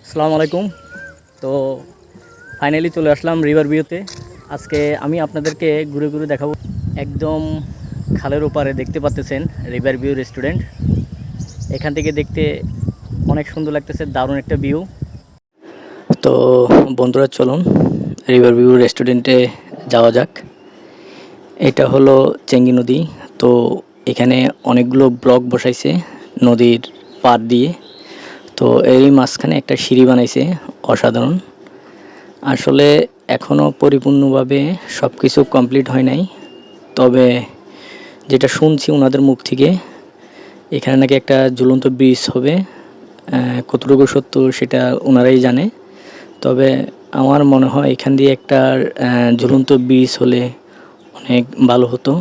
আসসালামু আলাইকুম। তো ফাইনালি চলে আসলাম রিভার ভিউতে। আজকে আমি আপনাদেরকে ঘুরে ঘুরে দেখাবো। একদম খালের ওপারে দেখতে পাচ্ছেন রিভার ভিউ রেস্টুরেন্ট। এখান থেকে দেখতে অনেক সুন্দর লাগতেছে, দারুণ একটা ভিউ। তো বন্ধুরা চলুন রিভার ভিউ রেস্টুরেন্টে যাওয়া যাক। এটা হলো চেঙ্গি নদী। তো এখানে অনেকগুলো ব্লক বসাইছে নদীর পাড় দিয়ে। তো এই মাঝখানে একটা সিঁড়ি বানাইছে, অসাধারণ। আসলে এখনও পরিপূর্ণভাবে সব কিছু কমপ্লিট হয় নাই, তবে যেটা শুনছি ওনাদের মুখ থেকে এখানে নাকি একটা ঝুলন্ত ব্রিজ হবে। কতটুকু সত্য সেটা ওনারাই জানে, তবে আমার মনে হয় এখান দিয়ে একটা ঝুলন্ত ব্রিজ হলে অনেক ভালো হতো।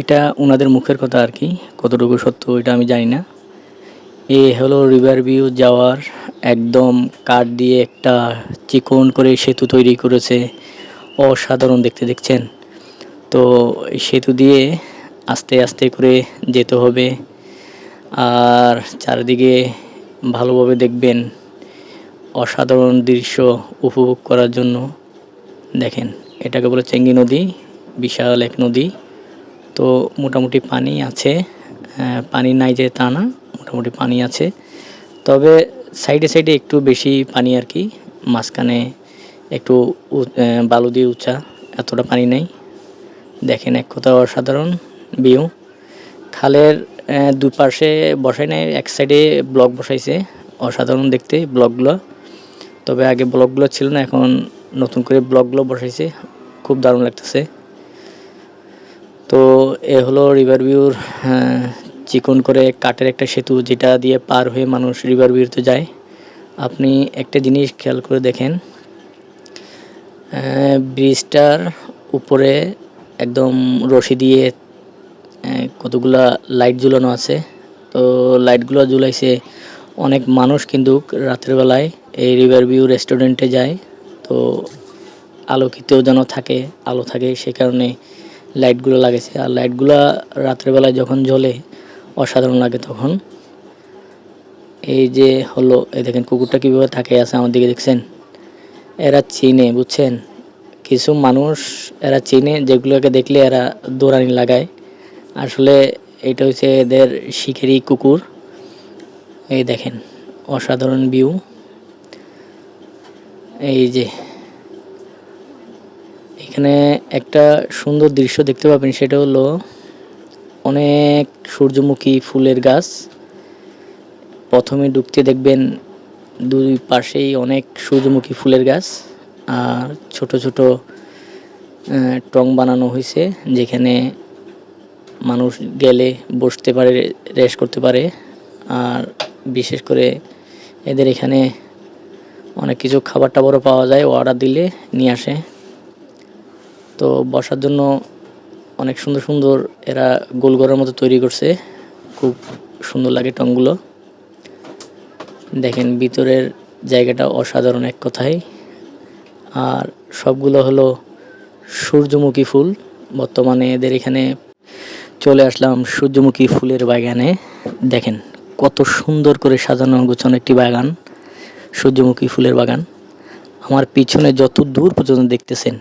এটা ওনাদের মুখের কথা আর কি, কতটুকু সত্য এটা আমি জানি না। এ হলো রিভার ভিউ যাওয়ার একদম কাঠ দিয়ে একটা চিকন করে সেতু তৈরি করেছে, অসাধারণ দেখতে দেখছেন। তো এই সেতু দিয়ে আস্তে আস্তে করে যেতে হবে, আর চারিদিকে ভালোভাবে দেখবেন। অসাধারণ দৃশ্য উপভোগ করার জন্য দেখেন, এটাকে বলে চেঙ্গি নদী, বিশাল এক নদী। তো মোটামুটি পানি আছে, পানি নাই যে তা না, মোটামুটি পানি আছে। তবে সাইডে সাইডে একটু বেশি পানি আর কি, মাঝখানে একটু বালু দিয়ে উঁচা, এতটা পানি নেই। দেখেন এক কথা অসাধারণ ভিউ। খালের দুপাশে বসাই নাই, এক সাইডে ব্লক বসাইছে, অসাধারণ দেখতে ব্লকগুলো। তবে আগে ব্লকগুলো ছিল না, এখন নতুন করে ব্লকগুলো বসাইছে, খুব দারুণ লাগতেছে। তো এ হলো রিভার ভিউর চিকন করে কাঠের একটা সেতু, যেটা দিয়ে পার হয়ে মানুষ রিভার ভিউতে যায়। আপনি একটা জিনিস খেয়াল করে দেখেন, ব্রিজটার উপরে একদম রশি দিয়ে কতগুলা লাইট ঝুলানো আছে। তো লাইটগুলো ঝুলাইছে, অনেক মানুষ কিন্তু রাতের বেলায় এই রিভার ভিউ রেস্টুরেন্টে যায়। তো আলোকিত যেন থাকে, আলো থাকে, সে কারণে লাইটগুলো লাগাইছে। আর লাইটগুলো রাতের বেলায় যখন জ্বলে অসাধারণ লাগে তখন। এই যে হলো, এই দেখেন কুকুরটা কীভাবে তাকিয়ে আছে আমার দিকে, দেখছেন? এরা চিনে, বুঝছেন? কিছু মানুষ এরা চিনে, যেগুলোকে দেখলে এরা দৌড়ানি লাগায়। আসলে এটা হচ্ছে এদের শিকারি কুকুর। এই দেখেন অসাধারণ ভিউ। এই যে এখানে একটা সুন্দর দৃশ্য দেখতে পাবেন, সেটা হলো অনেক সূর্যমুখী ফুলের গাছ। প্রথমে ঢুকতে দেখবেন দুই পাশেই অনেক সূর্যমুখী ফুলের গাছ, আর ছোট ছোট টং বানানো হয়েছে, যেখানে মানুষ গেলে বসতে পারে, রেস্ট করতে পারে। আর বিশেষ করে এদের এখানে অনেক কিছু খাবার টাবারও পাওয়া যায়, অর্ডার দিলে নিয়ে আসে। তো বসার জন্য অনেক সুন্দর সুন্দর এরা গোলঘরের মতো তৈরি করছে, খুব সুন্দর লাগে টংগুলো। দেখেন ভিতরের জায়গাটা অসাধারণ এক কথায়। আর সবগুলো হলো সূর্যমুখী ফুল। বর্তমানে এদের এখানে চলে আসলাম সূর্যমুখী ফুলের বাগানে। দেখেন কত সুন্দর করে সাজানো গোছানো একটি বাগান, সূর্যমুখী ফুলের বাগান। আমার পিছনে যত দূর পর্যন্ত দেখতেছেন